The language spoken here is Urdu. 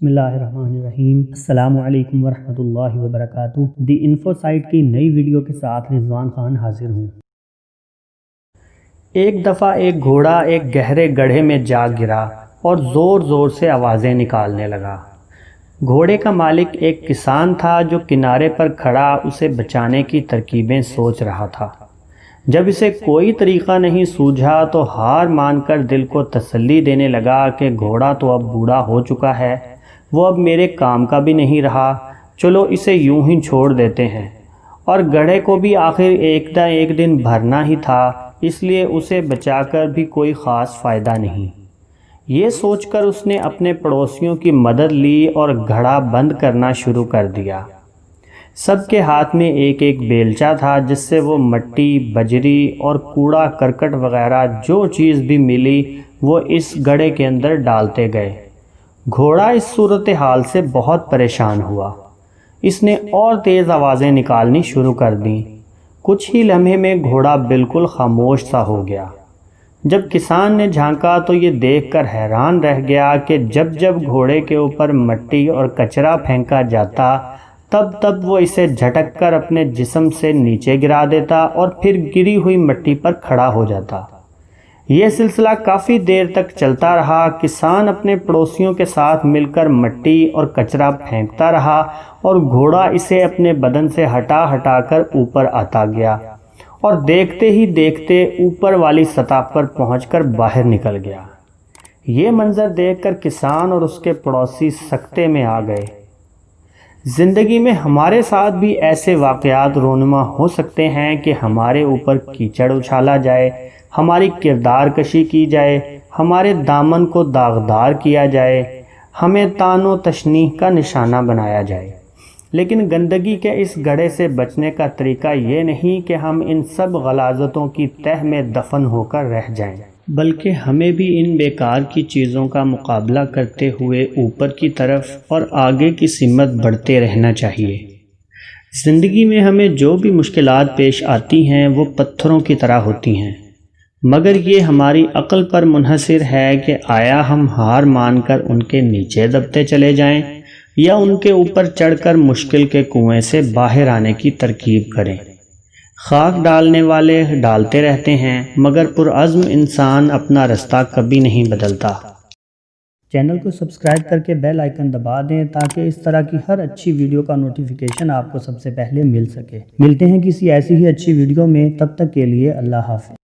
بسم اللہ الرحمن الرحیم۔ السلام علیکم ورحمۃ اللہ وبرکاتہ۔ دی انفو سائٹ کی نئی ویڈیو کے ساتھ رضوان خان حاضر ہوں۔ ایک دفعہ ایک گھوڑا ایک گہرے گڑھے میں جا گرا اور زور زور سے آوازیں نکالنے لگا۔ گھوڑے کا مالک ایک کسان تھا جو کنارے پر کھڑا اسے بچانے کی ترکیبیں سوچ رہا تھا۔ جب اسے کوئی طریقہ نہیں سوجھا تو ہار مان کر دل کو تسلی دینے لگا کہ گھوڑا تو اب بوڑھا ہو چکا ہے، وہ اب میرے کام کا بھی نہیں رہا، چلو اسے یوں ہی چھوڑ دیتے ہیں، اور گڑھے کو بھی آخر ایک نہ ایک دن بھرنا ہی تھا، اس لیے اسے بچا کر بھی کوئی خاص فائدہ نہیں۔ یہ سوچ کر اس نے اپنے پڑوسیوں کی مدد لی اور گھڑا بند کرنا شروع کر دیا۔ سب کے ہاتھ میں ایک ایک بیلچا تھا جس سے وہ مٹی، بجری اور کوڑا کرکٹ وغیرہ جو چیز بھی ملی وہ اس گڑھے کے اندر ڈالتے گئے۔ گھوڑا اس صورتحال سے بہت پریشان ہوا۔ اس نے اور تیز آوازیں نکالنی شروع کر دیں۔ کچھ ہی لمحے میں گھوڑا بالکل خاموش سا ہو گیا۔ جب کسان نے جھانکا تو یہ دیکھ کر حیران رہ گیا کہ جب جب گھوڑے کے اوپر مٹی اور کچرا پھینکا جاتا تب وہ اسے جھٹک کر اپنے جسم سے نیچے گرا دیتا اور پھر گری ہوئی مٹی پر کھڑا ہو جاتا۔ یہ سلسلہ کافی دیر تک چلتا رہا۔ کسان اپنے پڑوسیوں کے ساتھ مل کر مٹی اور کچرا پھینکتا رہا اور گھوڑا اسے اپنے بدن سے ہٹا کر اوپر آتا گیا اور دیکھتے ہی دیکھتے اوپر والی سطح پر پہنچ کر باہر نکل گیا۔ یہ منظر دیکھ کر کسان اور اس کے پڑوسی سکتے میں آ گئے۔ زندگی میں ہمارے ساتھ بھی ایسے واقعات رونما ہو سکتے ہیں کہ ہمارے اوپر کیچڑ اچھالا جائے، ہماری کردار کشی کی جائے، ہمارے دامن کو داغدار کیا جائے، ہمیں طعن و تشنیع کا نشانہ بنایا جائے۔ لیکن گندگی کے اس گڑھے سے بچنے کا طریقہ یہ نہیں کہ ہم ان سب غلاظتوں کی تہ میں دفن ہو کر رہ جائیں، بلکہ ہمیں بھی ان بیکار کی چیزوں کا مقابلہ کرتے ہوئے اوپر کی طرف اور آگے کی سمت بڑھتے رہنا چاہیے۔ زندگی میں ہمیں جو بھی مشکلات پیش آتی ہیں وہ پتھروں کی طرح ہوتی ہیں، مگر یہ ہماری عقل پر منحصر ہے کہ آیا ہم ہار مان کر ان کے نیچے دبتے چلے جائیں یا ان کے اوپر چڑھ کر مشکل کے کنویں سے باہر آنے کی ترکیب کریں۔ خاک ڈالنے والے ڈالتے رہتے ہیں مگر پرعزم انسان اپنا رستہ کبھی نہیں بدلتا۔ چینل کو سبسکرائب کر کے بیل آئیکن دبا دیں تاکہ اس طرح کی ہر اچھی ویڈیو کا نوٹیفیکیشن آپ کو سب سے پہلے مل سکے۔ ملتے ہیں کسی ایسی ہی اچھی ویڈیو میں، تب تک کے لیے اللہ حافظ۔